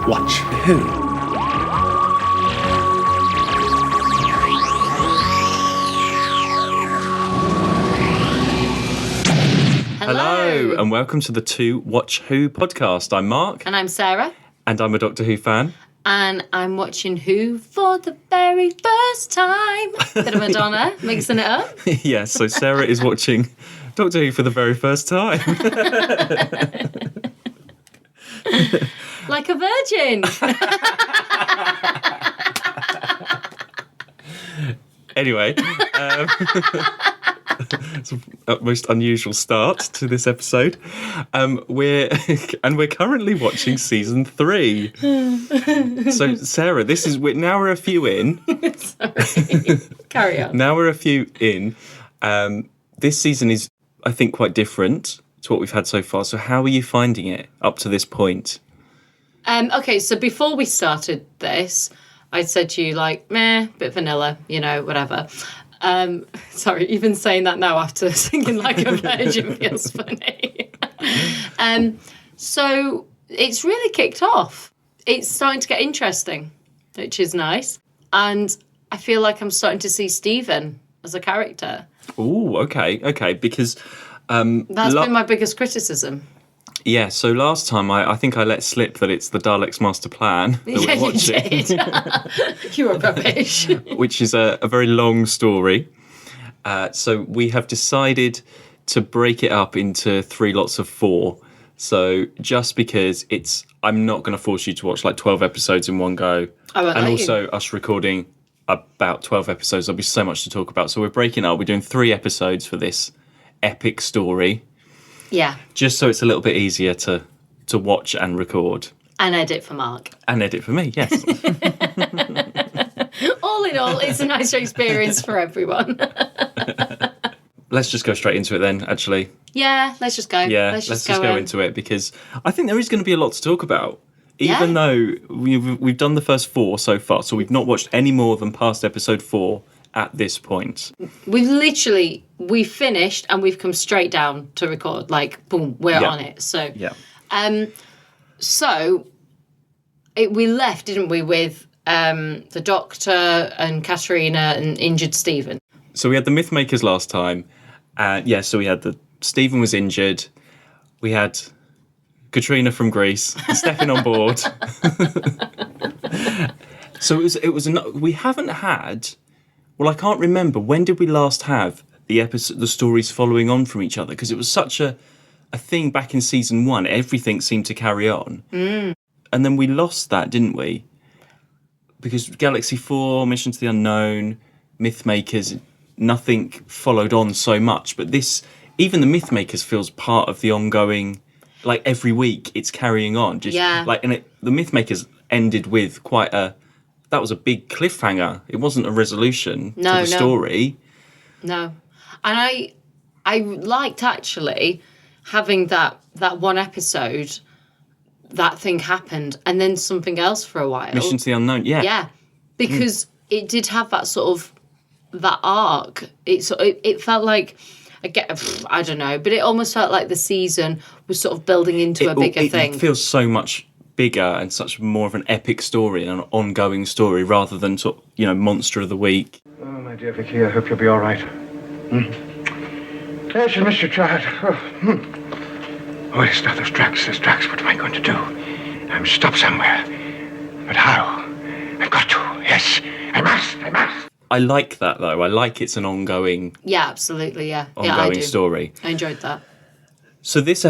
Watch Who? Hello, and welcome to the To Watch Who podcast. I'm Mark. And I'm Sarah. And I'm a Doctor Who fan. And I'm watching Who for the very first time. Bit of Madonna, mixing it up. Yes, so Sarah is watching Doctor Who for the very first time. Like a virgin. Anyway, it's a most unusual start to this episode. We're currently watching season 3. So Sarah, we're a few in. Sorry. Carry on. Now we're a few in. This season is, I think, quite different to what we've had so far. So how are you finding it up to this point? Okay, so before we started this, I said to you, like, meh, bit vanilla, whatever. Sorry, even saying that now after singing Like a Virgin feels funny. So it's really kicked off. It's starting to get interesting, which is nice. And I feel like I'm starting to see Stephen as a character. Oh, okay, because... That's been my biggest criticism. Yeah, so last time I think I let slip that it's the Daleks Master Plan that we're watching. You did. You were rubbish. Which is a very long story. So we have decided to break it up into 3 lots of 4. So just because I'm not going to force you to watch like 12 episodes in one go. And also us recording about 12 episodes, there'll be so much to talk about. So we're breaking up. We're doing 3 episodes for this epic story. Yeah. Just so it's a little bit easier to watch and record. And edit for Mark. And edit for me, yes. All in all, it's a nicer experience for everyone. Let's just go straight into it then, actually. Yeah, let's just go. Yeah, let's just go into it, because I think there is going to be a lot to talk about. Even though we've done the first 4 so far, so we've not watched any more than past episode 4 at this point. We finished and we've come straight down to record. Like, boom, we're on it. So, we left, didn't we, with the Doctor and Katarina and injured Stephen. So we had the Mythmakers last time. So we had Stephen was injured. We had Katarina from Greece stepping on board. So we haven't had... Well, I can't remember. When did we last have the stories following on from each other? Because it was such a thing back in season 1. Everything seemed to carry on. Mm. And then we lost that, didn't we? Because Galaxy 4, Mission to the Unknown, Mythmakers, nothing followed on so much. But even the Mythmakers feels part of the ongoing, like every week it's carrying on. The Mythmakers ended with that was a big cliffhanger. It wasn't a resolution to the story. No. And I liked actually having that one episode, that thing happened, and then something else for a while. Mission to the Unknown, yeah. Yeah, because it did have that sort of, that arc. It felt like, I don't know, but it almost felt like the season was sort of building into a bigger thing. It feels so much bigger and such more of an epic story and an ongoing story rather than sort of, Monster of the Week. Oh, my dear Vicky, I hope you'll be all right. There's your Mr. Child. Oh, it's not those tracks. What am I going to do? I'm stop somewhere. But how? I've got to. Yes, I must. I like that, though. I like it's an ongoing... Yeah, absolutely, yeah. Ongoing story. I enjoyed that. So this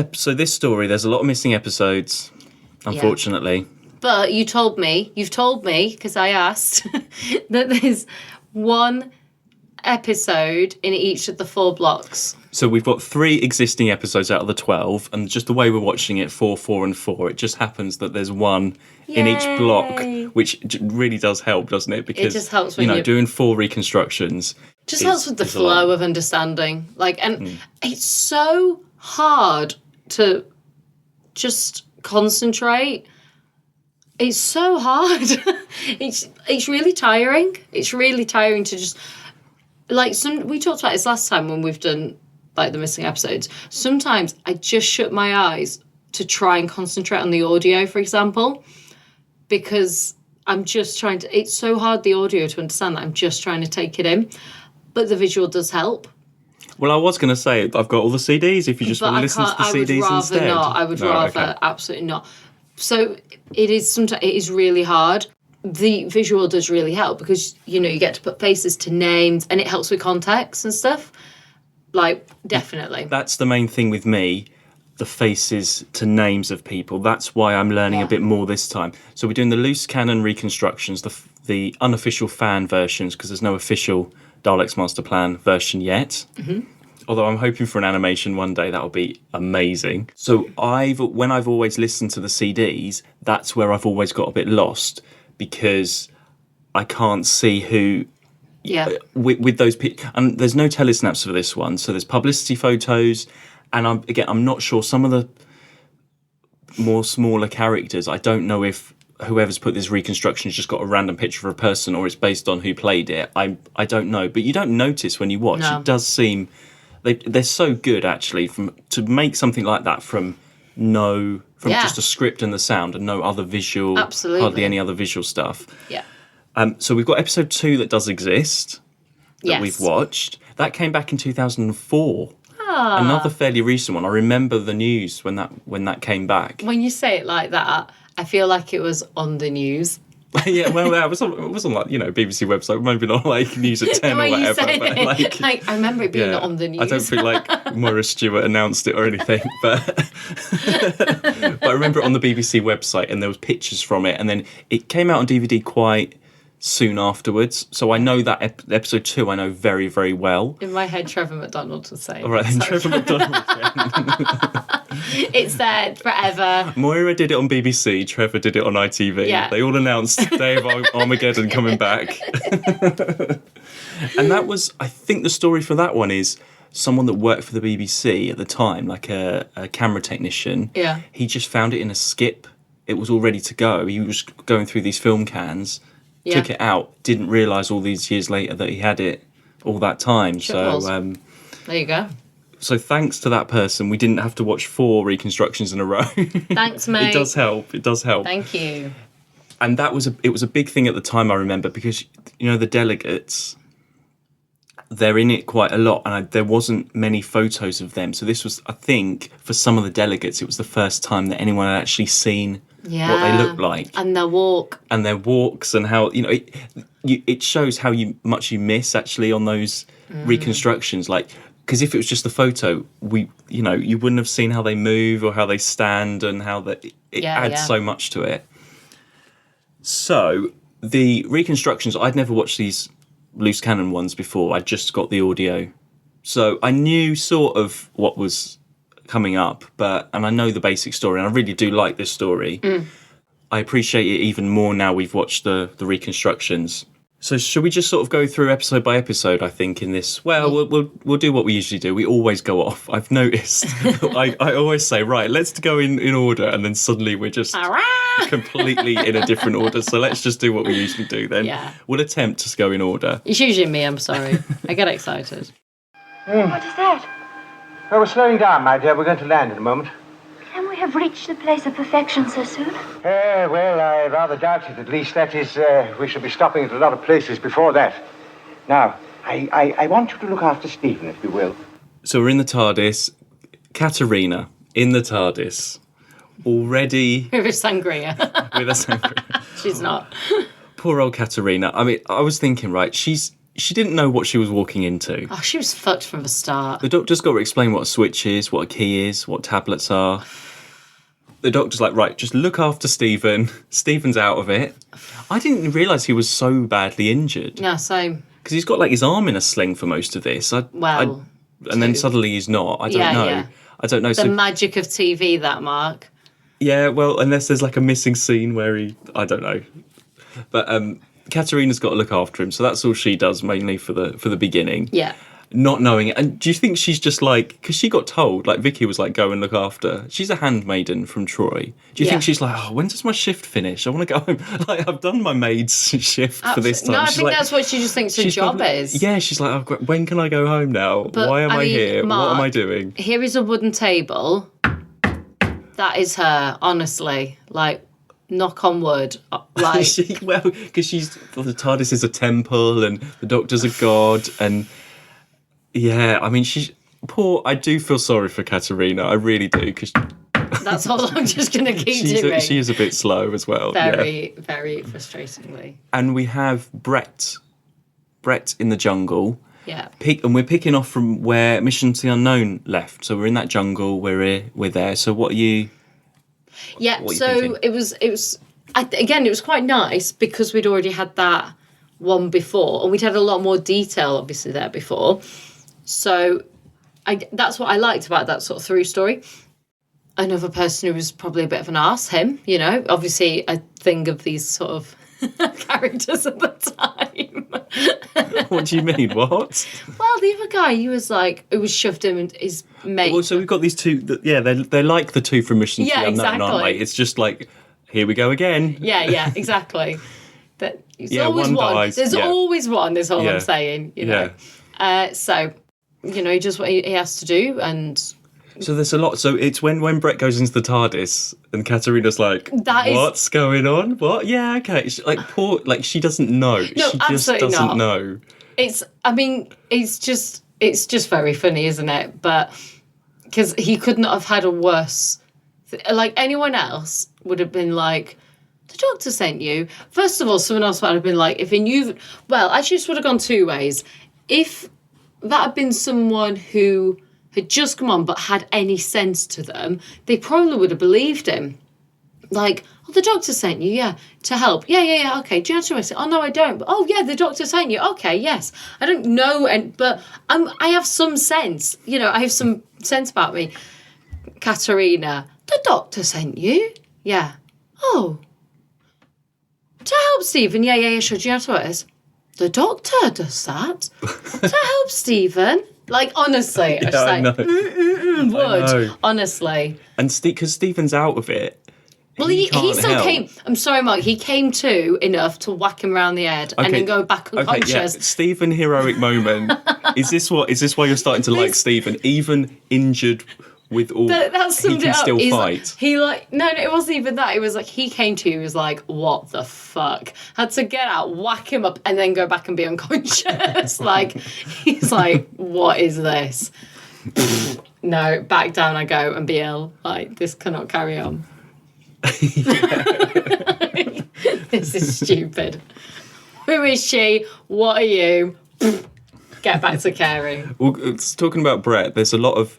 story, there's a lot of missing episodes, unfortunately. Yeah. But you've told me, because I asked, that there's 1 episode in each of the 4 blocks. So we've got 3 existing episodes out of the 12, and just the way we're watching it, 4, 4, and 4, it just happens that there's 1 in each block, which really does help, doesn't it? Because, it just helps when doing 4 reconstructions... Just helps with the flow of understanding. It's so hard to just concentrate. It's so hard. It's really tiring. It's really tiring to just... we talked about this last time when we've done the missing episodes. Sometimes I just shut my eyes to try and concentrate on the audio, for example, because I'm just trying to... It's so hard, the audio, to understand that I'm just trying to take it in. But the visual does help. Well, I was going to say, I've got all the CDs if you just want to listen to the CDs instead. I would rather absolutely not. So it is really hard. The visual does really help because, you get to put faces to names and it helps with context and stuff. Like, definitely. That's the main thing with me, the faces to names of people. That's why I'm learning a bit more this time. So we're doing the loose cannon reconstructions, the unofficial fan versions, because there's no official Daleks Master Plan version yet. Mm-hmm. Although I'm hoping for an animation one day, that'll be amazing. So when I've always listened to the CDs, that's where I've always got a bit lost because I can't see who... Yeah. With those... And there's no telesnaps for this one, so there's publicity photos, and I'm not sure some of the more smaller characters, I don't know if whoever's put this reconstruction has just got a random picture of a person or it's based on who played it. I don't know, but you don't notice when you watch. No. It does seem... They're so good, actually, to make something like that from just a script and the sound and no other visual, hardly any other visual stuff. Yeah. So we've got episode 2 that does exist, that we've watched. That came back in 2004. Another fairly recent one. I remember the news when that came back. When you say it like that, I feel like it was on the news. Yeah, well, it was on like, BBC website, maybe not like News at 10 or whatever. But like, I remember it being on the news. I don't think like Moira Stewart announced it or anything, but I remember it on the BBC website and there was pictures from it, and then it came out on DVD quite soon afterwards. So I know that episode 2 I know very, very well. In my head, Trevor McDonald was saying. All right, then Trevor McDonald. It's there forever. Moira did it on BBC, Trevor did it on ITV. Yeah. They all announced Day of Armageddon coming back. And that was, I think the story for that one is someone that worked for the BBC at the time, like a camera technician. Yeah. He just found it in a skip. It was all ready to go. He was going through these film cans, took it out, didn't realise all these years later that he had it all that time. Sure. So there you go. So thanks to that person, we didn't have to watch 4 reconstructions in a row. Thanks, mate. It does help. Thank you. And it was a big thing at the time, I remember, because, the delegates, they're in it quite a lot, and there wasn't many photos of them. So this was, I think, for some of the delegates, it was the first time that anyone had actually seen what they look like. And their walk. And their walks, and how, it shows how much you miss, actually, on those reconstructions. Like, because if it was just the photo, you wouldn't have seen how they move or how they stand and how it adds so much to it. So the reconstructions, I'd never watched these loose cannon ones before. I just got the audio, so I knew sort of what was coming up, and I know the basic story, and I really do like this story. I appreciate it even more now we've watched the reconstructions. So should we just sort of go through episode by episode, I think, in this? Well, we'll do what we usually do. We always go off. I've noticed. I always say, right, let's go in order, and then suddenly we're just completely in a different order. So let's just do what we usually do then. Yeah. We'll attempt to go in order. It's usually me, I'm sorry. I get excited. What is that? Well, we're slowing down, my dear. We're going to land in a moment. Can we have reached the place of perfection so soon? Well, I rather doubt it, at least. That is, we shall be stopping at a lot of places before that. Now, I want you to look after Stephen, if you will. So we're in the TARDIS. Katarina, in the TARDIS. Already... With a sangria. She's not. Poor old Katarina. I mean, I was thinking, right, she didn't know what she was walking into. Oh, she was fucked from the start. The doctor's got to explain what a switch is, what a key is, what tablets are. The doctor's like, right, just look after Stephen. Stephen's out of it. I didn't realise he was so badly injured. Yeah, same. Because he's got like his arm in a sling for most of this. And then suddenly he's not. I don't know. Yeah. I don't know. The magic of TV, that, Mark. Yeah, well, unless there's like a missing scene where I don't know. But Katarina's got to look after him, so that's all she does mainly for the beginning. Yeah. Not knowing it. And do you think she's just like, because she got told, like Vicky was like, go and look after. She's a handmaiden from Troy. Do you think she's like, oh, when does my shift finish? I want to go home. Like, I've done my maid's shift for this time. No, I she's think like, that's what she just thinks her job is. Yeah, she's like, oh, when can I go home now? But, why am I here? Mark, what am I doing? Here is a wooden table. That is her, honestly. Like, knock on wood, like because the TARDIS is a temple and the Doctor's a god, and yeah, I mean I do feel sorry for Katarina, I really do, because that's all I'm just going to keep doing. She is a bit slow as well. Very, very frustratingly. And we have Bret in the jungle. Yeah. And we're picking off from where Mission to the Unknown left. So we're in that jungle, we're there. So what are you... Yeah, what are you so thinking? it was again, it was quite nice because we'd already had that one before, and we'd had a lot more detail, obviously, there before. So that's what I liked about that sort of through story. Another person who was probably a bit of an arse, him, you know, obviously a thing of these sort of characters at the time. What do you mean? What? Well, the other guy, he was like, it was shoved him and his mate. Well, so we've got these two. They're like the two from Mission to the Unknown, aren't they? It's just like, here we go again. Yeah, exactly. But there's always one one. dies. There's always one. Is all Yeah. I'm saying. You know. So, you know, just what he has to do, and so there's a lot. So it's when Bret goes into the TARDIS and Katarina's like, what's going on? What? Yeah, okay. She doesn't know. No, she just absolutely doesn't not. know. It's just very funny, isn't it? But because he could not have had a worse. Like anyone else would have been like, the Doctor sent you. First of all, someone else would have been like, if he knew. Well, actually, this would have gone two ways. If that had been someone who had just come on but had any sense to them, they probably would have believed him. Like, oh, the Doctor sent you, yeah, to help. Yeah, okay. Do you know what I said? Oh, no, I don't. Oh, yeah, the Doctor sent you. Okay, yes. I don't know, but I have some sense. You know, I have some sense about me. Katarina, the Doctor sent you? Yeah. Oh. To help Stephen? Yeah, sure. Do you know what it is? The Doctor does that. To help Stephen? Like, honestly. Yeah, I know. Would. Honestly. And because Stephen's out of it. Well, he still came. I'm sorry, Mark. He came to enough to whack him around the head and then go back unconscious. Yeah. Stephen, heroic moment. Is this why you're starting to like Stephen? Even injured with all, he can still fight. No, it wasn't even that. It was like he came to. He was like, "What the fuck?" Had to get out, whack him up, and then go back and be unconscious. Like he's like, "What is this?" No, back down I go and be ill. Like this cannot carry on. This is stupid. Who is she? What are you? Get back to caring. Well, it's talking about Bret. There's a lot of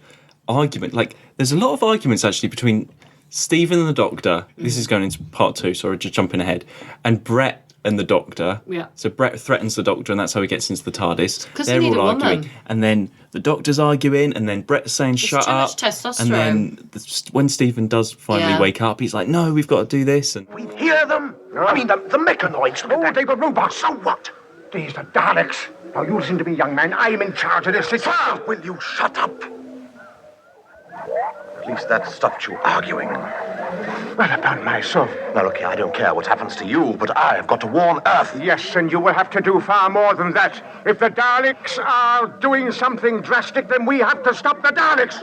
arguments actually between Stephen and the Doctor. This is going into part 2, sorry, just jumping ahead. And Bret and the Doctor. Yeah. So Bret threatens the Doctor, and that's how he gets into the TARDIS. They're all arguing, and then the Doctor's arguing, and then Bret's saying, "Shut up!" Too much testosterone. And then when Stephen does finally wake up, he's like, "No, we've got to do this." And We hear them. I mean, the mechanoids. Oh, they were robots. So what? These are Daleks. Now, you listen to me, young man. I'm in charge of this. Sir, will you shut up? At least that stopped you arguing. Well, upon my soul. Now, look here, I don't care what happens to you, but I've got to warn Earth. Yes, and you will have to do far more than that. If the Daleks are doing something drastic, then we have to stop the Daleks.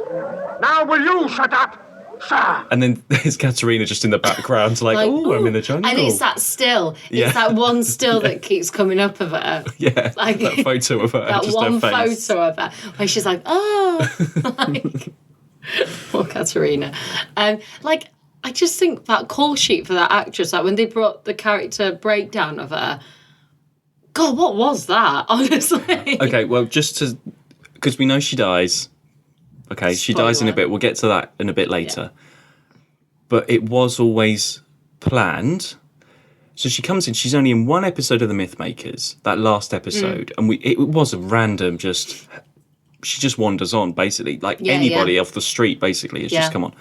Now, will you shut up, sir? And then there's Katarina just in the background, like, "Oh, I'm in the jungle." And it's that still. It's that one still that keeps coming up of her. Yeah, like, that photo of her. That just one her face. photo of her where she's like, "Oh," like, poor Katarina. I just think that call sheet for that actress, like when they brought the character breakdown of her, God, what was that? Honestly. Okay, well, because we know she dies. Okay, she dies in a bit. We'll get to that in a bit later. Yeah. But it was always planned. So she comes in. She's only in one episode of the Mythmakers, that last episode, and it was a random just. She just wanders on, basically, like anybody off the street. Basically, it's just come on.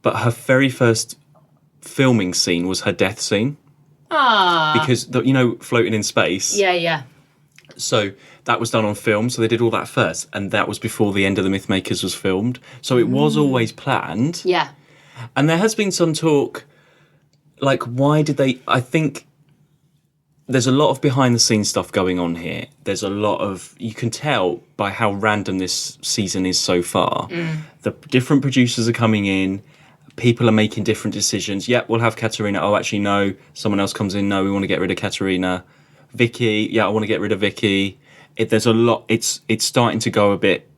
But her very first filming scene was her death scene. Ah. Because floating in space. Yeah. So that was done on film, so they did all that first, and that was before the end of the Mythmakers was filmed. So it was always planned. Yeah. And there has been some talk, like, why did they... I think there's a lot of behind-the-scenes stuff going on here. There's a lot of... You can tell by how random this season is so far. The different producers are coming in. people are making different decisions. Yeah, we'll have Katarina. Oh, actually, no. Someone else comes in. No, we want to get rid of Katarina. Vicky. Yeah, I want to get rid of Vicky. There's a lot. It's starting to go a bit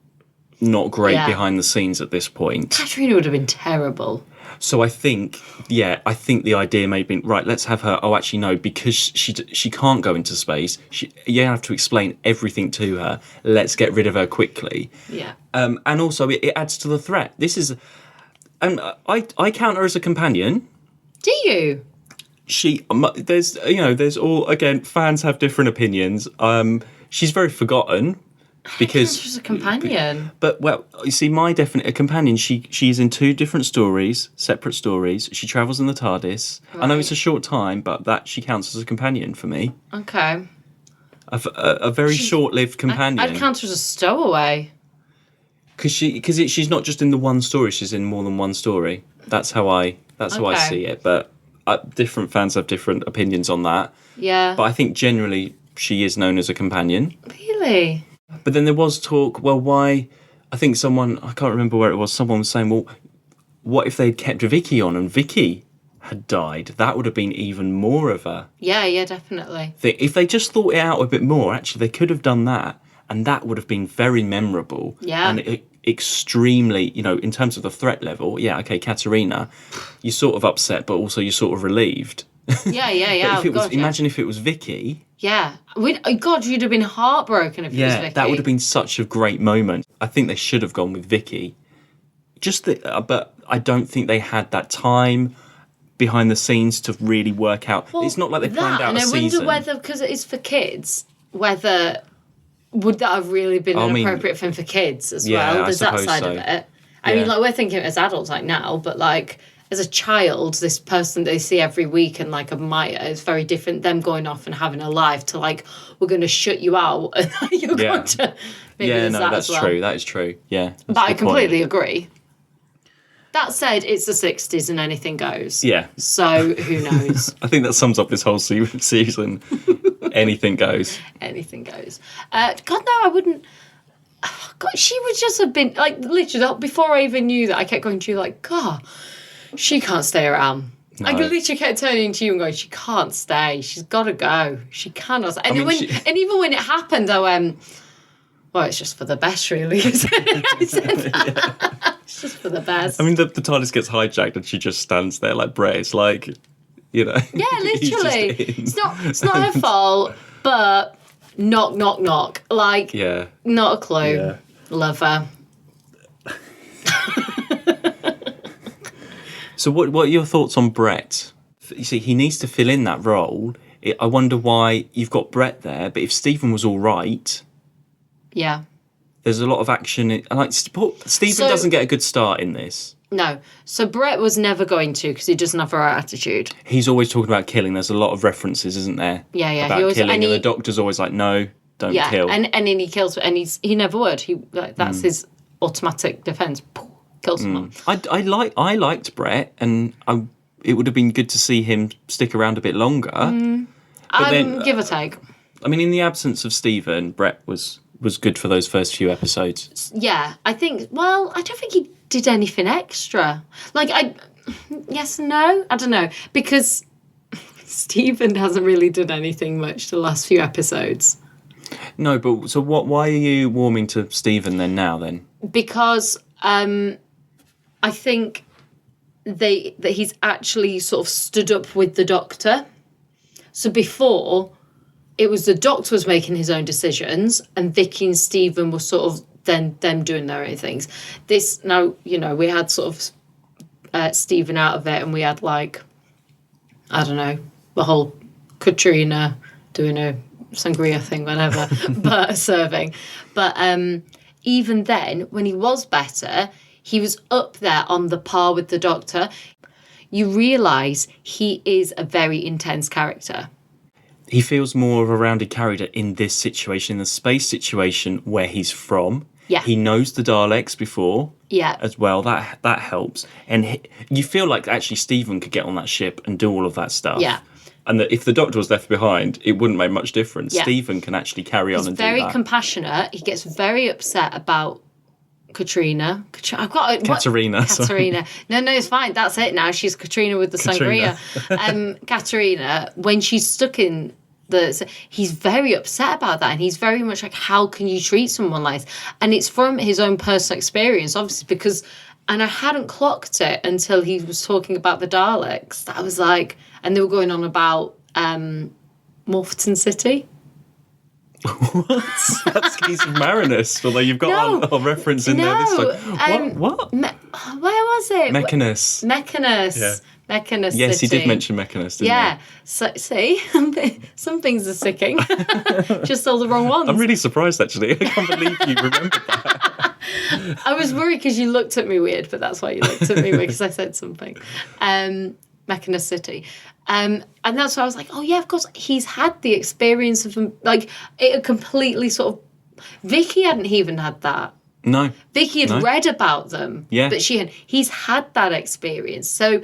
not great behind the scenes at this point. Katarina would have been terrible. So I think the idea may have been, right, let's have her. Oh, actually, no, because she can't go into space. You have to explain everything to her. Let's get rid of her quickly. Yeah. And also, it adds to the threat. This is... And I count her as a companion. Do you? There's all... Again, fans have different opinions. She's very forgotten. Because she's a companion. But well, you see, a companion. She's in two different stories, separate stories. She travels in the TARDIS. Right. I know it's a short time, but that she counts as a companion for me. Okay. A very short-lived companion. I'd count her as a stowaway. Because she's not just in the one story. She's in more than one story. That's how I see it. But different fans have different opinions on that. Yeah. But I think generally she is known as a companion. Really? But then there was talk, well, why... I think I can't remember where it was, someone was saying, well, what if they'd kept Vicky on and Vicky had died? That would have been even more of a... Yeah, definitely. If they just thought it out a bit more, actually, they could have done that, and that would have been very memorable. Yeah. And extremely, in terms of the threat level, Katarina, you're sort of upset, but also you're sort of relieved. Yeah. Imagine if it was Vicky... Yeah. God, you'd have been heartbroken if it was Vicky. Yeah, that would have been such a great moment. I think they should have gone with Vicky. But I don't think they had that time behind the scenes to really work out. Well, it's not like they planned out a season. And I wonder whether, because it is for kids, whether would that have really been an appropriate film for kids as well? There's that side of it. I mean, we're thinking as adults now, but as a child, this person they see every week and admire is very different. Them going off and having a life to we're going to shut you out and you're going to. That's true. That is true. Yeah, but I completely agree. That said, it's the 60s and anything goes. Yeah. So who knows? I think that sums up this whole season. Anything goes. Anything goes. God, no, I wouldn't. God, she would just have been literally before I even knew that. I kept going to you God. She can't stay around. No. I literally kept turning to you and going, she can't stay. She's got to go. She cannot stay. And even when it happened, I went, well, it's just for the best, really. I said that. It's just for the best. I mean, the TARDIS gets hijacked and she just stands there like Bret. It's Yeah, literally. It's not her fault, but knock, knock, knock. Not a clue. Yeah. Love her. So what are your thoughts on Bret? You see, he needs to fill in that role. I wonder why you've got Bret there, but if Stephen was all right... Yeah. There's a lot of action. Stephen doesn't get a good start in this. No. So Bret was never going to because he doesn't have the right attitude. He's always talking about killing. There's a lot of references, isn't there? Yeah. About killing, and the doctor's always like, no, don't kill. And then he kills, and he never would. That's his automatic defence. Kill someone. I liked Bret, and it would have been good to see him stick around a bit longer. But then, give or take. I mean, in the absence of Stephen, Bret was good for those first few episodes. Yeah, I think. Well, I don't think he did anything extra. Yes and no. I don't know, because Stephen hasn't really done anything much the last few episodes. No, but so what? Why are you warming to Stephen then? Because I think that he's actually sort of stood up with the Doctor. So before, it was the Doctor was making his own decisions, and Vicky and Stephen were sort of then them doing their own things. This now, we had sort of Stephen out of it, and we had I don't know, the whole Katarina doing a sangria thing, whatever, but serving. But even then, when he was better, he was up there on the par with the Doctor. You realise he is a very intense character. He feels more of a rounded character in this situation, the space situation where he's from. Yeah. He knows the Daleks before. Yeah. As well. That helps. And you feel like actually Stephen could get on that ship and do all of that stuff. Yeah. And that if the Doctor was left behind, it wouldn't make much difference. Yeah. Stephen can actually carry on and do that. He's very compassionate. He gets very upset about Katrina. I've got Katarina. Katarina. No, it's fine. That's it now. She's Katrina with the Katrina. sangria. Katarina, when she's stuck in he's very upset about that, and he's very much like, how can you treat someone like this? And it's from his own personal experience, obviously, because, and I hadn't clocked it until he was talking about the Daleks. That was like, and they were going on about Morpheton City. What? That's Keys of Marinus. Although you've got a reference in there this time. What? Where was it? Mechanus. Yeah. Mechanus Yes, City. he did mention Mechanus, didn't he? So, see, some things are sticking. Just all the wrong ones. I'm really surprised, actually. I can't believe you remembered that. I was worried because you looked at me weird, but that's why you looked at me weird, because I said something. Mechanus City. And that's why I was like, oh, yeah, of course, he's had the experience of, like, it completely sort of... Vicky hadn't even had that. No. Vicky had read about them. Yeah. But he's had that experience. So...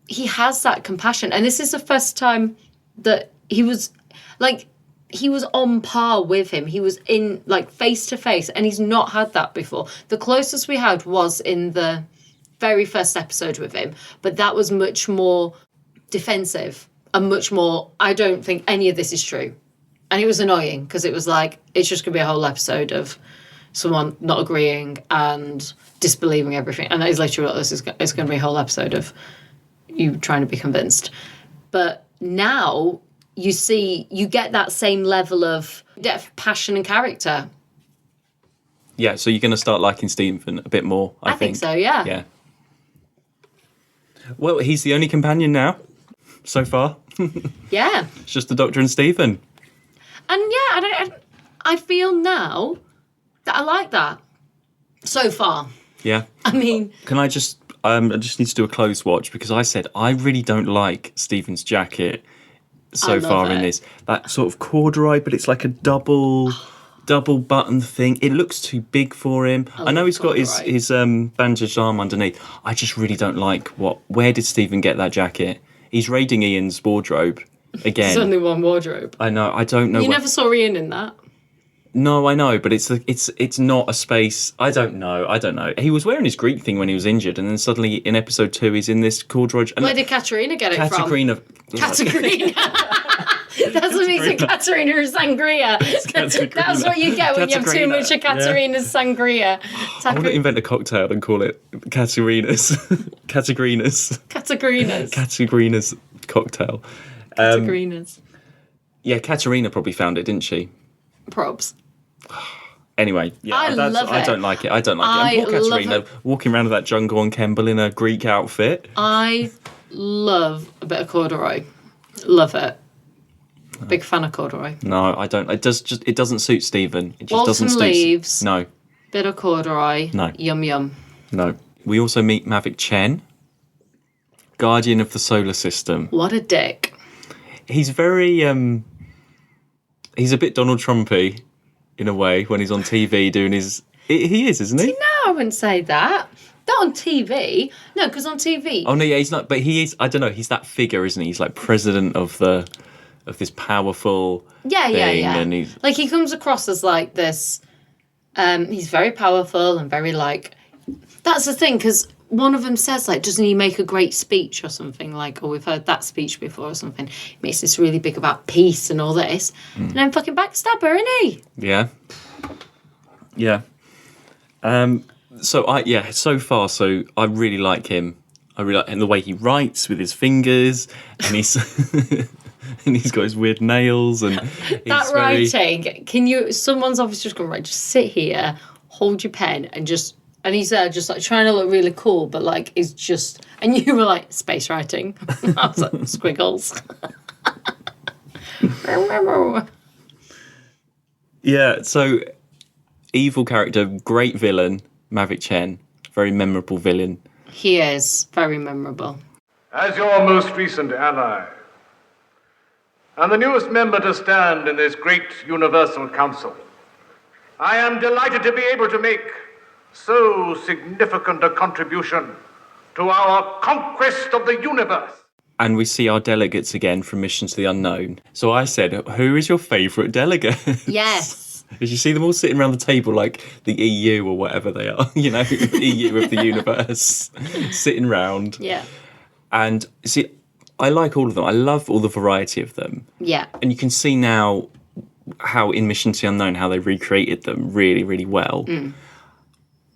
he has that compassion, and this is the first time that he was on par with him. He was in like face to face, and he's not had that before. The closest we had was in the very first episode with him, but that was much more defensive and much more, I don't think any of this is true. And it was annoying because it was like, it's just gonna be a whole episode of someone not agreeing and disbelieving everything. And that is literally what this is. It's going to be a whole episode of you trying to be convinced. But now you get that same level of depth, passion and character. Yeah, so you're going to start liking Stephen a bit more, I think so, yeah. Yeah. Well, he's the only companion now, so far. Yeah. It's just the Doctor and Stephen. And yeah, I feel now that I like that so far. Yeah. I mean... Can I just need to do a close watch, because I said I really don't like Stephen's jacket so far in this. That sort of corduroy, but it's like a double button thing. It looks too big for him. I know he's got his bandaged arm underneath. I just really don't like where did Stephen get that jacket? He's raiding Ian's wardrobe again. There's only one wardrobe. I know. I don't know. You never saw Ian in that. No, I know, but it's not a space. I don't know. He was wearing his Greek thing when he was injured, and then suddenly in episode 2 he's in this corduroy. Where did Katarina get it from? Katarina. That's what makes it Katarina or sangria. That's what you get when you have too much of Katarina's sangria. I want to invent a cocktail and call it Katarina's. Katarina's cocktail. Katarina's. Yeah, Katarina probably found it, didn't she? Probs. Anyway, yeah, I don't like it. And poor Katarina walking around with that jungle on Kemble in a Greek outfit. I love a bit of corduroy. Love it. Big fan of corduroy. No, I don't. It doesn't suit Stephen. It just Walton doesn't suit. Leaves. No. Bit of corduroy. No. Yum yum. No. We also meet Mavic Chen, Guardian of the Solar System. What a dick. He's very he's a bit Donald Trumpy in a way when he's on TV doing his. He is, isn't he? No, I wouldn't say that. Not on TV. No, because on TV. Oh no, yeah, he's not. But he is. I don't know. He's that figure, isn't he? He's like president of this powerful. Yeah. And he's like, he comes across as like this. He's very powerful and very like. That's the thing, because one of them says, like, doesn't he make a great speech or something? Like, oh, we've heard that speech before or something. He makes this really big about peace and all this. And then fucking backstabber, isn't he? Yeah. Yeah. So I really like him. I really like the way he writes with his fingers, and he's and he's got his weird nails and that writing. Can you? Someone's obviously just gone, right, just sit here, hold your pen, and just. And he's there just like trying to look really cool, but like it's just. And you were like, space writing. I was like, squiggles. Yeah, so evil character, great villain, Mavic Chen, very memorable villain. He is very memorable. As your most recent ally, and the newest member to stand in this great universal council, I am delighted to be able to make so significant a contribution to our conquest of the universe. And we see our delegates again from Mission to the Unknown. So I said, who is your favourite delegate? Yes. As you see them all sitting around the table like the EU or whatever they are, you know, EU of the universe, sitting round. Yeah. And see, I like all of them. I love all the variety of them. Yeah. And you can see now how in Mission to the Unknown, how they recreated them really, really well.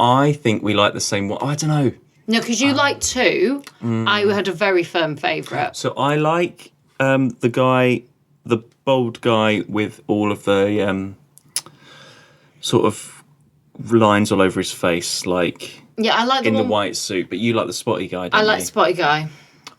I think we like the same one. I don't know. No, because you like two. I had a very firm favourite. So I like the bold guy with all of the sort of lines all over his face, like Yeah, I like the in one... the white suit. But you like the spotty guy, don't I like you? Spotty Guy.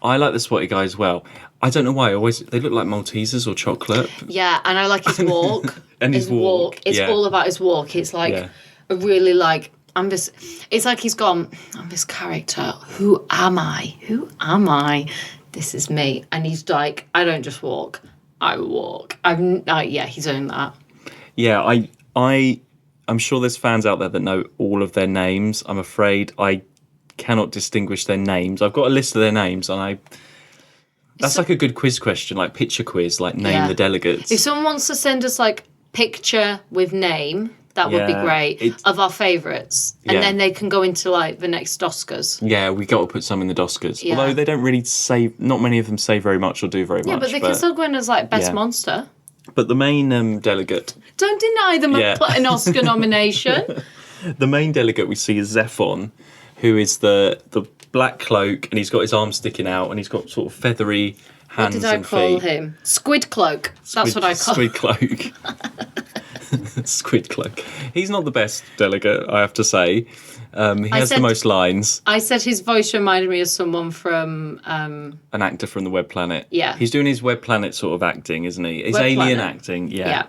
I like the spotty guy as well. I don't know why. They look like Maltesers or chocolate. Yeah, and I like his walk. And his walk, It's yeah. all about his walk. It's like a really like it's like he's gone, I'm this character. Who am I? Who am I? This is me. And he's like, I don't just walk. I walk. He's owned that. Yeah, I'm sure there's fans out there that know all of their names. I'm afraid I cannot distinguish their names. I've got a list of their names, and that's like a good quiz question, like picture quiz, like name the delegates. If someone wants to send us like picture with name, that would be great, of our favourites. And then they can go into like the next Oscars. Yeah, we got to put some in the Oscars. Yeah. Although they don't really say, not many of them say very much or do very much. Yeah, but they can still go in as like best monster. But the main delegate... Don't deny them an Oscar nomination. The main delegate we see is Zephon, who is the black cloak, and he's got his arms sticking out, and he's got sort of feathery hands and feet. What did I call him? Squid Cloak. That's what I call him. Squid Cloak. Squid Cloak. He's not the best delegate, I have to say. He has the most lines. I said his voice reminded me of someone from... An actor from the Web Planet. Yeah. He's doing his Web Planet sort of acting, isn't he? His Web alien Planet. acting, Yeah.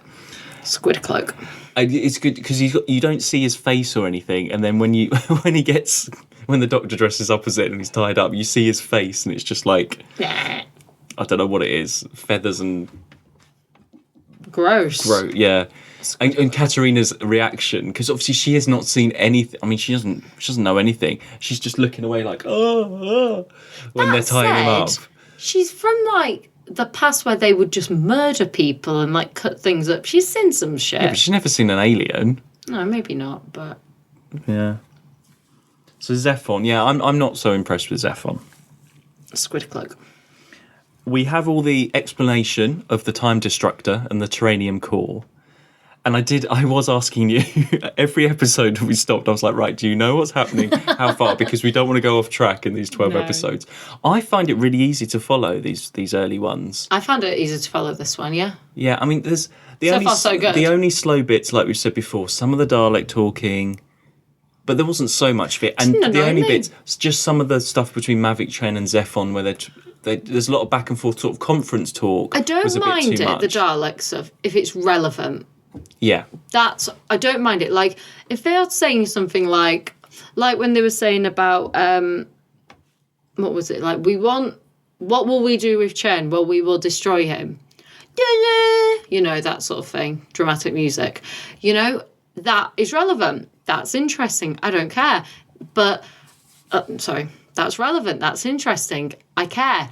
Squid Cloak. It's good because you don't see his face or anything, and then when the Doctor dresses opposite and he's tied up, you see his face, and it's just like I don't know what it is, feathers and gross. Yeah, and Katarina's reaction, because obviously she has not seen anything. I mean, she doesn't know anything. She's just looking away like when they're tying him up. She's from like the past where they would just murder people and like cut things up. She's seen some shit. Yeah, but she's never seen an alien. No, maybe not, but yeah. So Zephon, yeah, I'm not so impressed with Zephon. Squid Cloak. We have all the explanation of the Time Destructor and the Terranium Core. And I was asking you, every episode we stopped, I was like, right, do you know what's happening? How far? Because we don't want to go off track in these 12 episodes. I find it really easy to follow these early ones. I found it easy to follow this one, yeah. Yeah, I mean, there's good. The only slow bits, like we've said before, some of the Dalek talking, but there wasn't so much of it. And the only bits, just some of the stuff between Mavic Chen and Zephon, where there's a lot of back and forth sort of conference talk. I don't mind the Dalek stuff if it's relevant. Yeah. I don't mind it. Like, if they are saying something like when they were saying about, what was it? Like, what will we do with Chen? Well, we will destroy him. You know, that sort of thing. Dramatic music. You know, that is relevant. That's interesting. I don't care. But, sorry, that's relevant. That's interesting. I care.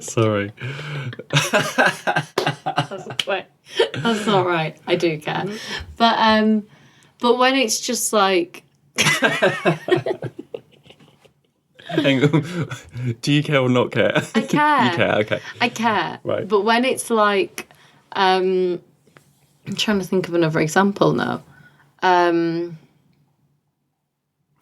Sorry. That's not right. I do care. But when it's just like... Hang on. Do you care or not care? I care. You care, okay. I care. Right. But when it's like... I'm trying to think of another example now. The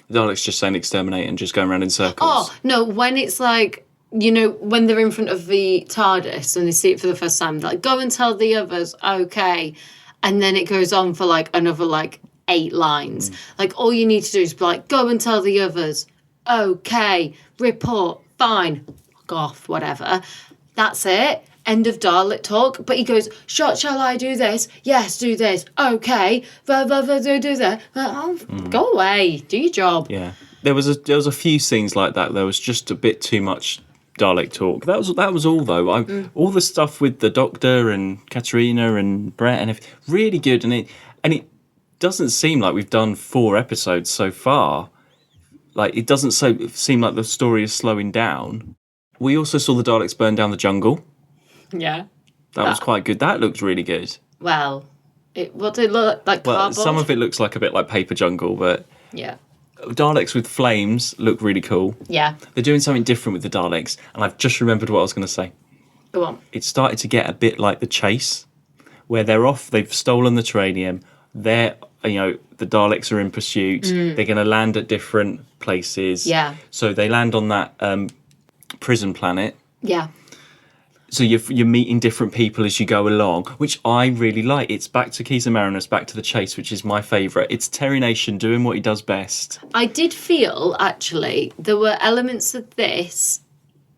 Daleks just saying exterminate and just going around in circles. Oh, no, when it's like... You know, when they're in front of the TARDIS and they see it for the first time, like, go and tell the others, okay. And then it goes on for, like, another, like, 8 lines. Like, all you need to do is be like, go and tell the others, okay, report, fine, fuck off, whatever. That's it. End of Dalek talk. But he goes, shall I do this? Yes, do this. Okay. Do that. Go away. Do your job. Yeah. There was a few scenes like that. There was just a bit too much Dalek talk. That was all though. All the stuff with the Doctor and Katarina and Bret and everything, really good. And it doesn't seem like we've done 4 episodes so far. Like, it doesn't seem like the story is slowing down. We also saw the Daleks burn down the jungle. Yeah. That was quite good. That looked really good. Well, what did it look like? Well, Cardboard? some of it looks like a bit like Paper Jungle, but Yeah. Daleks with flames look really cool. Yeah. They're doing something different with the Daleks, and I've just remembered what I was going to say. Go on. It started to get a bit like The Chase, where they've stolen the Terranium, the Daleks are in pursuit, they're going to land at different places. Yeah. So they land on that prison planet. Yeah. So you're meeting different people as you go along, which I really like. It's back to Keys and Marinus, back to The Chase, which is my favourite. It's Terry Nation doing what he does best. I did feel, actually, there were elements of this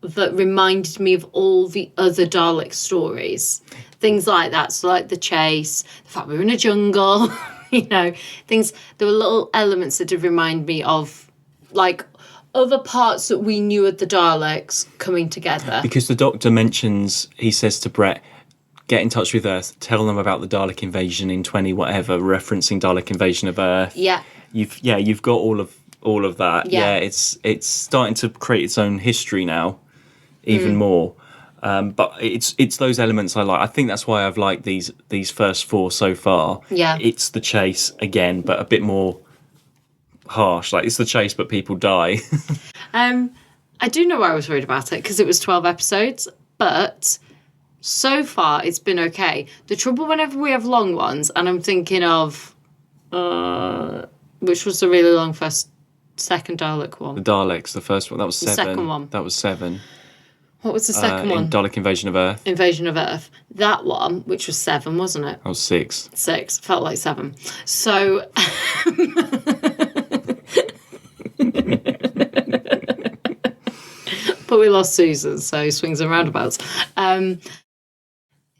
that reminded me of all the other Dalek stories. Things like that. So like The Chase, the fact we were in a jungle, things. There were little elements that did remind me of, like, other parts that we knew of the Daleks coming together. Because the Doctor mentions, he says to Bret, get in touch with Earth, tell them about the Dalek invasion in 20 whatever, referencing Dalek invasion of Earth. Yeah. You've got all of that. Yeah. It's starting to create its own history now, even more. But it's those elements I like. I think that's why I've liked these first 4 so far. Yeah. It's The Chase again, but a bit more harsh. Like, it's The Chase, but people die. I do know why I was worried about it, because it was 12 episodes, but so far it's been okay. The trouble whenever we have long ones, and I'm thinking of which was the really long second Dalek one? The Daleks, the first one, that was 7. The second one. That was 7. What was the second one? Dalek Invasion of Earth. Invasion of Earth. That one, which was 7, wasn't it? That was 6. 6. Felt like 7. So... But we lost Susan, so swings and roundabouts.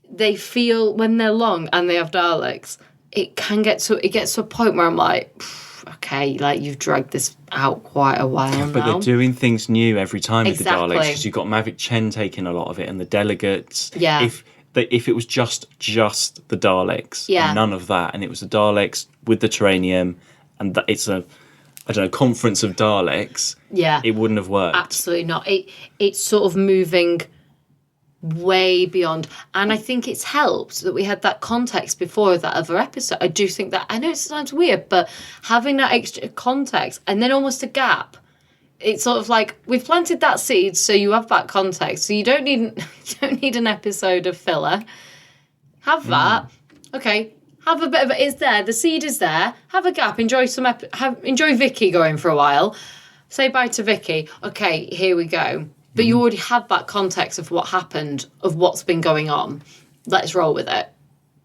They feel, when they're long and they have Daleks, it gets to a point where I'm like, okay, like, you've dragged this out quite a while now. But they're doing things new every time with the Exactly. Daleks, because you've got Mavic Chen taking a lot of it, and the delegates. Yeah. If it was just the Daleks, Yeah. and none of that, and it was the Daleks with the Terranium, and that it's a conference of Daleks, Yeah. it wouldn't have worked. Absolutely not. It's sort of moving way beyond. And I think it's helped that we had that context before of that other episode. I do think that, I know it sounds weird, but having that extra context and then almost a gap, it's sort of like, we've planted that seed so you have that context. So you don't need an episode of filler. Have that. Okay. Have a bit of it. It's there. The seed is there. Have a gap. Enjoy enjoy Vicky going for a while. Say bye to Vicky. Okay, here we go. But you already had that context of what happened, of what's been going on. Let's roll with it.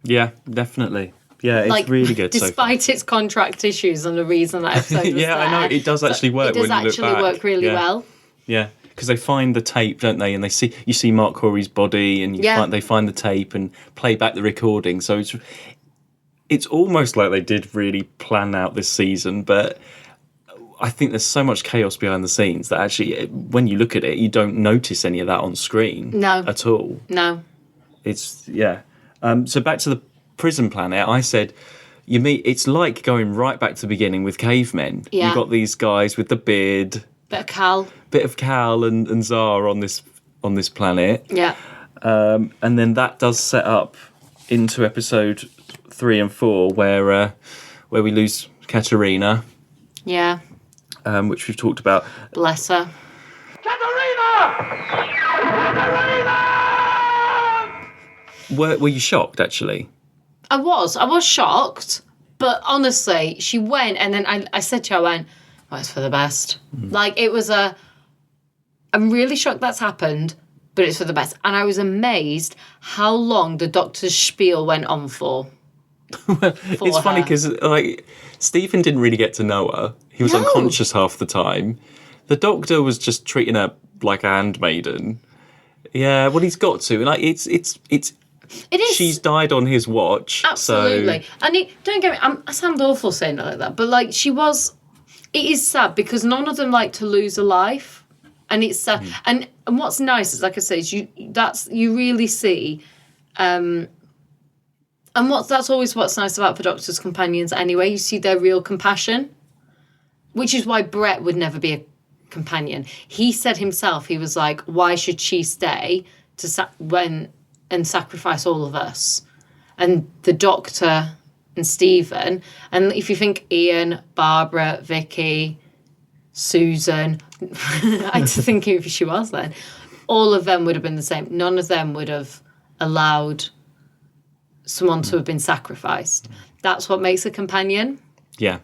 Yeah, definitely. Yeah, it's really good. Despite its contract issues and the reason that episode was yeah, there. I know it does actually work. It does when you actually look back. work really well. Yeah, because they find the tape, don't they? And you see Mark Corey's body, and they find the tape and play back the recording. So it's almost like they did really plan out this season, but I think there's so much chaos behind the scenes that actually, when you look at it, you don't notice any of that on screen. No. At all. No. It's, yeah. So back to the prison planet, I said, it's like going right back to the beginning with cavemen. Yeah. You've got these guys with the beard. Bit of Cal and Zar on this planet. Yeah. And then that does set up into episode 3 and 4 where we lose Katarina. Yeah. Which we've talked about. Bless her. Katarina! Katarina! Were you shocked, actually? I was shocked, but honestly, she went, and then I said to her, I went, well, it's for the best. Like, it was I'm really shocked that's happened, but it's for the best. And I was amazed how long the Doctor's spiel went on for. It's funny because, like, Stephen didn't really get to know her. He was unconscious half the time. The Doctor was just treating her like a handmaiden. Yeah, well, he's got to. Like, it is. She's died on his watch. Absolutely. So. And don't get me, I sound awful saying it like that, but, like, it is sad because none of them like to lose a life. And it's sad. And what's nice is, like I say, is you really see, and that's always what's nice about the Doctor's companions anyway. You see their real compassion, which is why Bret would never be a companion. He said himself, he was like, why should she stay when and sacrifice all of us. And the Doctor and Stephen, and if you think Ian, Barbara, Vicky, Susan, I had to think who she was then, all of them would have been the same. None of them would have allowed someone to have been sacrificed. That's what makes a companion. Yeah.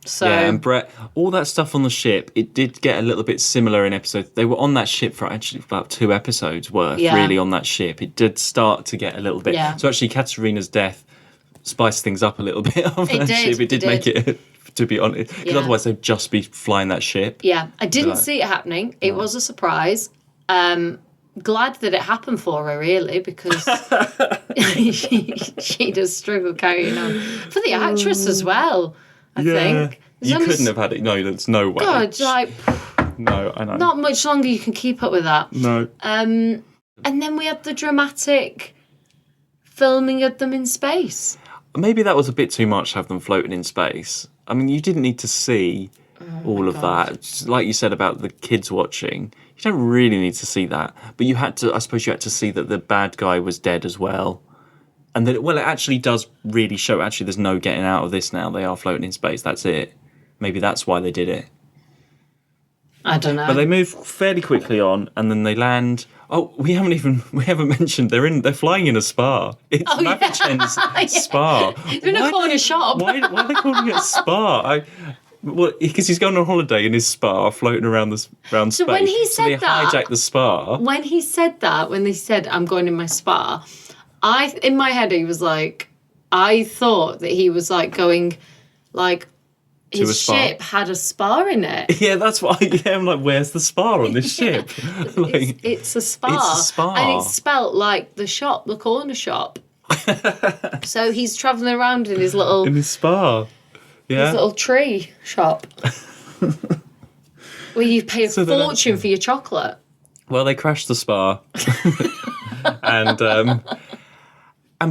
So yeah, and Bret, all that stuff on the ship, it did get a little bit similar in episodes. They were on that ship for actually about 2 episodes worth, really, on that ship. It did start to get a little bit. Yeah. So actually, Katarina's death spiced things up a little bit on that ship. It did make it, to be honest, because otherwise they'd just be flying that ship. Yeah, I didn't see it happening. It was a surprise. Glad that it happened for her, really, because she does struggle carrying on. For the actress as well, I think. You couldn't have had it. No, there's no way. God, like... No, I know. Not much longer you can keep up with that. No. And then we had the dramatic filming of them in space. Maybe that was a bit too much to have them floating in space. I mean, you didn't need to see all of that. Just like you said about the kids watching, you don't really need to see that. But you had to, I suppose you had to see that the bad guy was dead as well. And that, well, it actually does really show, actually, there's no getting out of this now. They are floating in space. That's it. Maybe that's why they did it. I don't know. But they move fairly quickly on, and then they land. Oh, we haven't mentioned they're flying in a spa. It's Mavic Chen's spa. It's been a corner shop. Why are they calling it a spa? Because he's going on holiday in his spa, floating around space. So when he said they hijack the spa. When he said that, when they said I'm going in my spa, in my head he was like, I thought that he was like going, like. His ship had a spa in it. Yeah, that's what I'm like, where's the spa on this ship? Like, it's a spa. It's a spa. And it's spelt like the shop, the corner shop. So he's travelling around in his little... In his spa. Yeah. His little tree shop. Where you pay a fortune for your chocolate. Well, they crashed the spa. And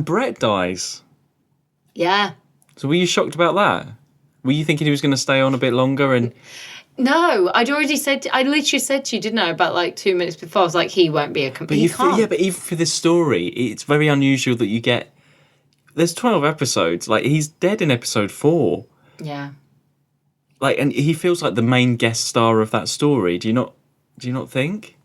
Bret dies. Yeah. So were you shocked about that? Were you thinking he was going to stay on a bit longer? And no, I literally said to you, didn't I, about like 2 minutes before, I was like, he won't be a companion. But even for this story, it's very unusual that you get... There's 12 episodes. Like, he's dead in episode 4. Yeah. Like, and he feels like the main guest star of that story. Do you not think?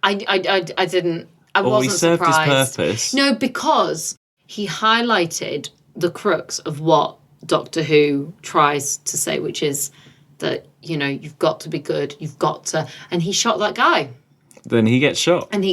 I didn't. I or wasn't he served surprised. his purpose. No, because he highlighted the crux of what Doctor Who tries to say, which is that, you've got to be good, you've got to... And he shot that guy. Then he gets shot. And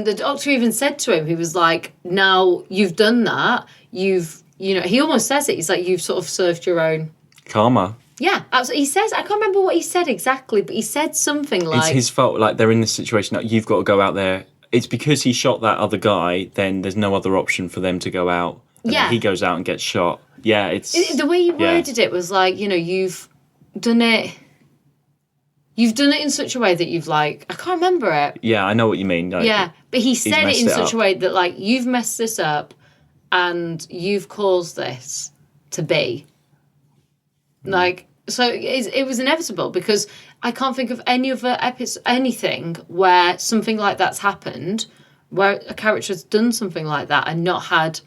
the Doctor even said to him, he was like, now you've done that, he almost says it, he's like, you've sort of served your own... Karma. Yeah, absolutely. He says, I can't remember what he said exactly, but he said something like... It's his fault, like, they're in this situation that you've got to go out there. It's because he shot that other guy, then there's no other option for them to go out. And then he goes out and gets shot. Yeah, the way he worded it was like, you've done it in such a way that you've like, I can't remember it. Yeah, I know what you mean. Like, yeah, but he said it in such up. a way that like, you've messed this up and you've caused this to be. Like, so it was inevitable because I can't think of any other anything where something like that's happened, where a character has done something like that and not had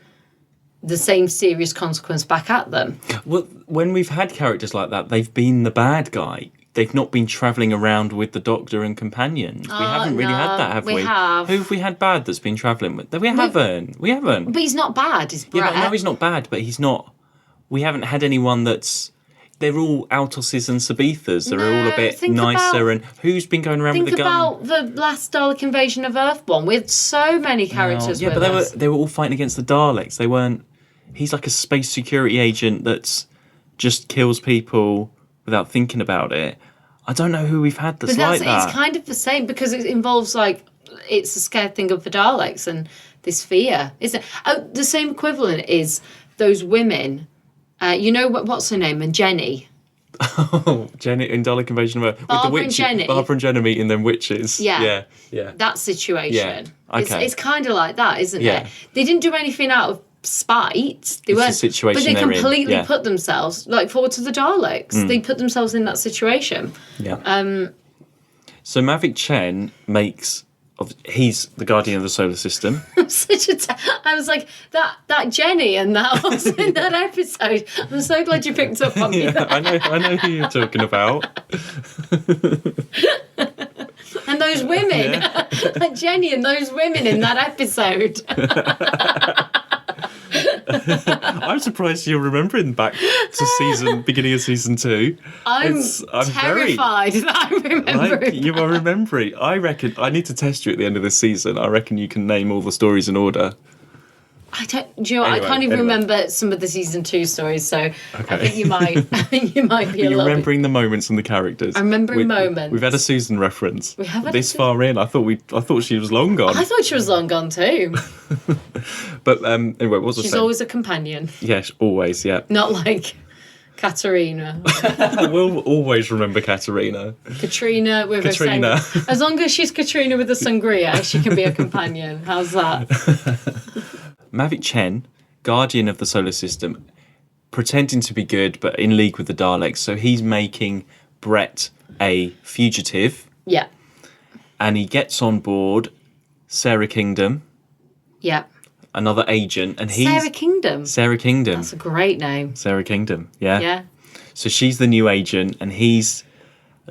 the same serious consequence back at them. Well, when we've had characters like that, they've been the bad guy. They've not been travelling around with the Doctor and companions. We haven't really had that, have we? We have. Who have we had bad that's been travelling with? We haven't. But he's not bad, he's Bret. Yeah, no, he's not bad, but he's not... We haven't had anyone that's... They're all Altoses and Sabithas. They're all a bit nicer. And who's been going around with the gun? Think about the last Dalek invasion of Earth one with so many characters with us. They were all fighting against the Daleks. They weren't... He's like a space security agent that's just kills people without thinking about it. I don't know who we've had that's like that. It's kind of the same because it involves like it's a scared thing of the Daleks and this fear. Isn't it? The same equivalent is those women. What's her name? And Jenny. Oh, Jenny in Dalek Invasion of Earth. Barbara with the and Jenny. Barbara and Jenny meeting them witches. Yeah. Yeah. That situation. Yeah. Okay. It's kind of like that, isn't it? They didn't do anything out of spite. They weren't. The situation but they they're completely in. put themselves like forward to the Daleks. They put themselves in that situation. Yeah. So Mavic Chen makes he's the guardian of the solar system. I was like, that Jenny and that was in that episode. I'm so glad you picked up on me. I know who you're talking about. And those women, Jenny and those women in that episode. I'm surprised you're remembering back to beginning of season 2. I'm terrified that I remember. Like, you are remembering. I reckon I need to test you at the end of this season. I reckon you can name all the stories in order. Do you know what? I can't even remember some of the season 2 stories, so I think you might. I think you might be. You're remembering the moments and the characters. I'm remembering moments. We've had a Susan reference. We have had this far in. I thought she was long gone. I thought she was long gone too. But anyway, what was I saying? She's always a companion. Yes, always. Yeah. Not like Katarina. We'll always remember Katarina. Katrina with Katrina. As long as she's Katrina with a sangria, she can be a companion. How's that? Mavic Chen, guardian of the solar system, pretending to be good but in league with the Daleks. So he's making Bret a fugitive. Yeah. And he gets on board Sarah Kingdom. Yeah. Another agent. And he's Sarah Kingdom. Sarah Kingdom. That's a great name. Sarah Kingdom, yeah. Yeah. So she's the new agent, and he's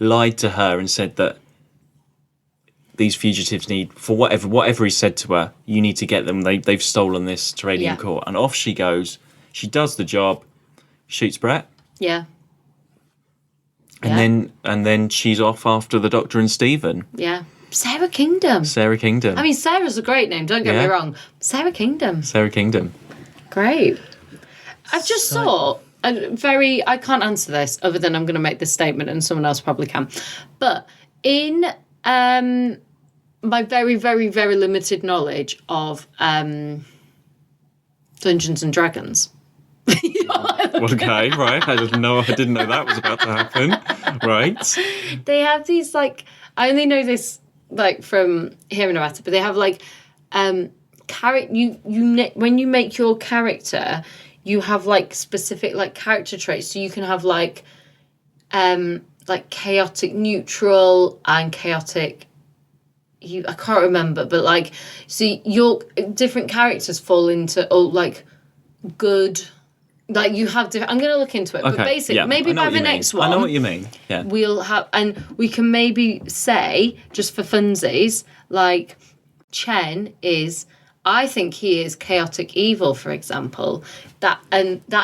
lied to her and said that these fugitives need, for whatever he said to her, you need to get them. They've stolen this Terranium core. And off she goes. She does the job, shoots Bret. Yeah. And then she's off after the Doctor and Stephen. Yeah. Sarah Kingdom. Sarah Kingdom. I mean, Sarah's a great name, don't get me wrong. Sarah Kingdom. Sarah Kingdom. Great. I've just thought, I can't answer this other than I'm going to make this statement and someone else probably can. But in my very, very, very limited knowledge of Dungeons and Dragons. Okay, right. I didn't know that was about to happen. Right. They have these I only know this from hearing about it, but they have when you make your character, you have specific character traits. So you can have chaotic neutral and chaotic. I can't remember, but see, your different characters fall into good. You have different. I'm going to look into it, but basically, maybe by the next one, I know what you mean. Yeah, we'll have, and we can maybe say just for funsies, Chen is. I think he is chaotic evil, for example. That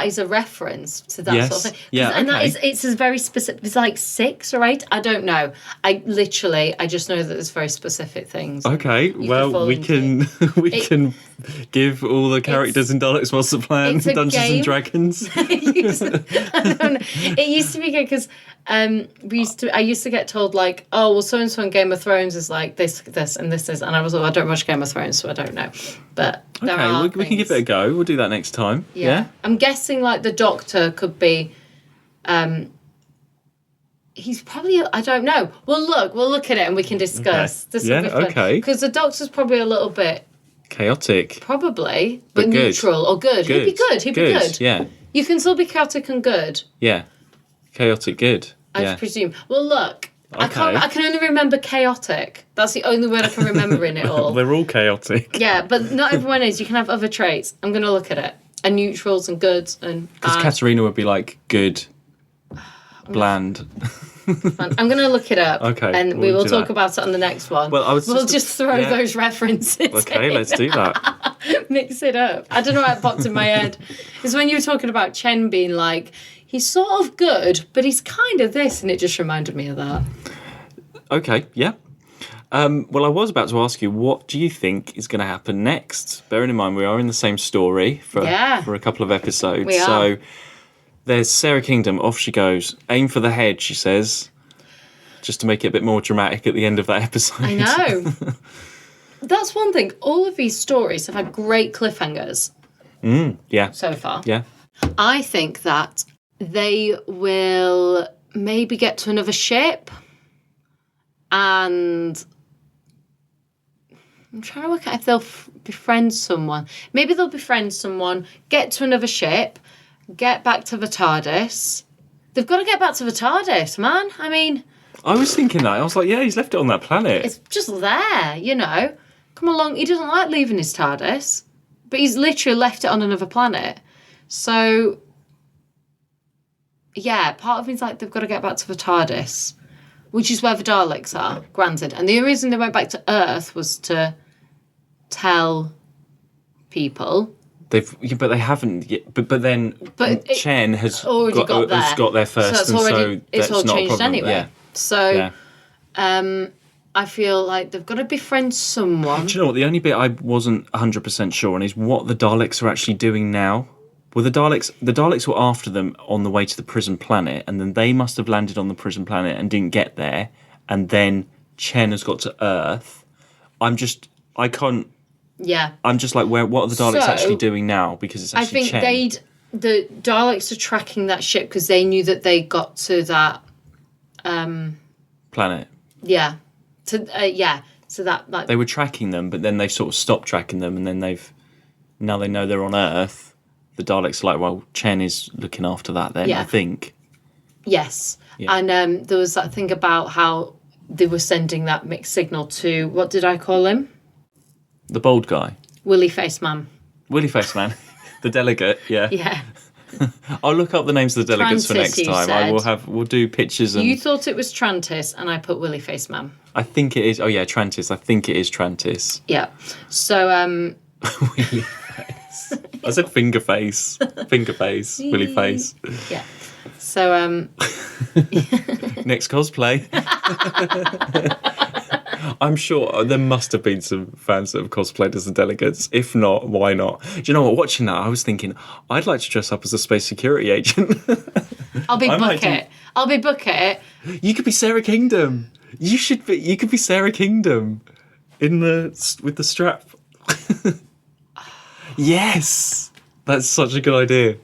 is a reference to that sort of thing. Yeah, and it's a very specific. It's 6 or 8. I don't know. I just know that there's very specific things. Okay, well we can give all the characters in Daleks Master Plan Dungeons and Dragons. It used to be good because I used to get told oh well, so and so in Game of Thrones is this, and this is, and I was I don't watch Game of Thrones, so I don't know. But okay, we can give it a go. We'll do that next time. Yeah. I'm guessing the Doctor could be. He's probably. I don't know. We'll look at it and we can discuss. Okay. Okay. Because the Doctor's probably a little bit chaotic. Probably, but neutral or good. He'd be good. He'd be good. Yeah. You can still be chaotic and good. Yeah. Chaotic good. I presume. Well, look. Okay. I can only remember chaotic. That's the only word I can remember in it all. They're all chaotic. Yeah, but not everyone is. You can have other traits. I'm going to look at it. And neutrals and goods and because Katarina would be good, bland. I'm going to look it up. Okay, and we will talk about it on the next one. Well, we'll just throw those references. Okay, let's do that. Mix it up. I don't know why it popped in my head. It's when you were talking about Chen being he's sort of good, but he's kind of this, and it just reminded me of that. Okay, yeah. Well, I was about to ask you, what do you think is going to happen next? Bearing in mind we are in the same story for a couple of episodes. We are. So there's Sarah Kingdom, off she goes. Aim for the head, she says, just to make it a bit more dramatic at the end of that episode. I know. That's one thing. All of these stories have had great cliffhangers. Yeah. So far. Yeah. I think that they will maybe get to another ship and I'm trying to work out if they'll befriend someone. Maybe they'll befriend someone, get to another ship, get back to the TARDIS. They've got to get back to the TARDIS, man. I mean... I was thinking that. I was like, yeah, he's left it on that planet. It's just there, you know. Come along. He doesn't like leaving his TARDIS, but he's literally left it on another planet. So, yeah, part of me's like they've got to get back to the TARDIS, which is where the Daleks are, granted. And the reason they went back to Earth was to tell people. But they haven't yet. But then Chen has already got there first, so it's that's all not a changed problem. anyway. Yeah. So, I feel like they've got to befriend someone. Do you know what? The only bit I wasn't 100% sure on is what the Daleks are actually doing now. Well, the Daleks were after them on the way to the prison planet, and then they must have landed on the prison planet and didn't get there, and then Chen has got to Earth. I'm just like, what are the Daleks actually doing now? Because it's actually Chen. The Daleks are tracking that ship because they knew that they got to that planet. Yeah. So that like they were tracking them, but then they sort of stopped tracking them, and then now they know they're on Earth. The Daleks are like, well, Chen is looking after that then, I think. Yes. Yeah. And there was that thing about how they were sending that mixed signal to, what did I call him? The bald guy. Willy Face Man. Willy Face Man. The delegate, yeah. Yeah. I'll look up the names of the delegates for next time. We'll do pictures and... You thought it was Trantis, and I put Willy Face Man. I think it is. Oh yeah, Trantis. I think it is Trantis. Yeah. So Willy Face. I said finger face. Finger face. Willy Face. Yeah. So next cosplay. I'm sure there must have been some fans that have cosplayed as the delegates. If not, why not? Do you know what? Watching that, I was thinking, I'd like to dress up as a space security agent. I'll be Bucket. You could be Sarah Kingdom. You could be Sarah Kingdom with the strap. Yes, that's such a good idea.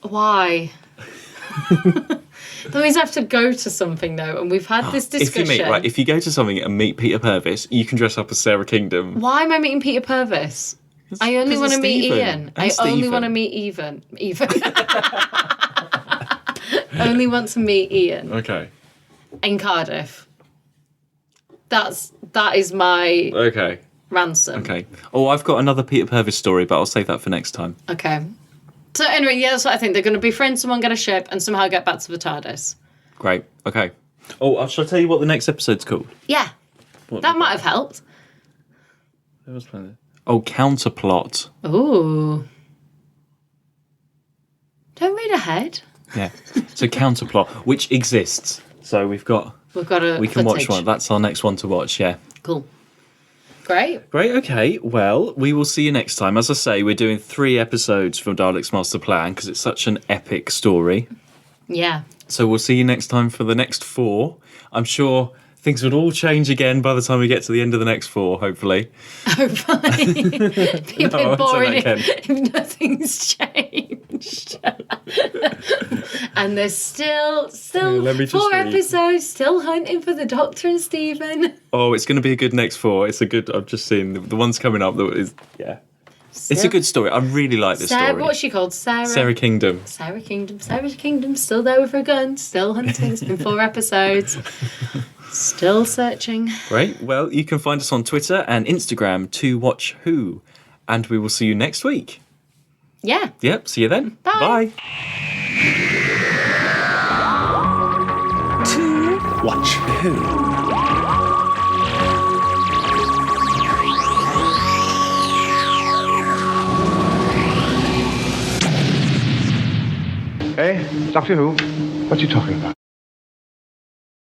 Why? That means I have to go to something though, and we've had this discussion. If you go to something and meet Peter Purvis, you can dress up as Sarah Kingdom. Why am I meeting Peter Purvis? I only want to meet Ian. I only want to meet Even. Only want to meet Ian. Okay. In Cardiff. That is my ransom. Okay. Oh, I've got another Peter Purvis story, but I'll save that for next time. Okay. So anyway, yeah, that's what I think. They're going to befriend someone, get a ship, and somehow get back to the TARDIS. Great. Okay. Oh, shall I tell you what the next episode's called? Yeah. That might have helped. Oh, Counterplot. Ooh. Don't read ahead. Yeah. So Counterplot, which exists. So we can watch one. That's our next one to watch, yeah. Cool. Great, okay. Well, we will see you next time. As I say, we're doing 3 episodes from Daleks Master Plan because it's such an epic story. Yeah. So we'll see you next time for the next 4. I'm sure things will all change again by the time we get to the end of the next 4, hopefully. Hopefully. Be a bit boring if nothing's changed. And there's still 4 episodes, still hunting for the Doctor and Stephen. Oh, it's going to be a good next 4. It's a good, I've just seen the ones coming up. It's a good story. I really like this story. What's she called? Sarah Kingdom. Sarah Kingdom, still there with her gun, still hunting. It's been 4 episodes. Still searching. Great. Well, you can find us on Twitter and Instagram to watch who. And we will see you next week. Yeah. Yep. See you then. Bye. To watch who? Hey, Doctor Who? What are you talking about?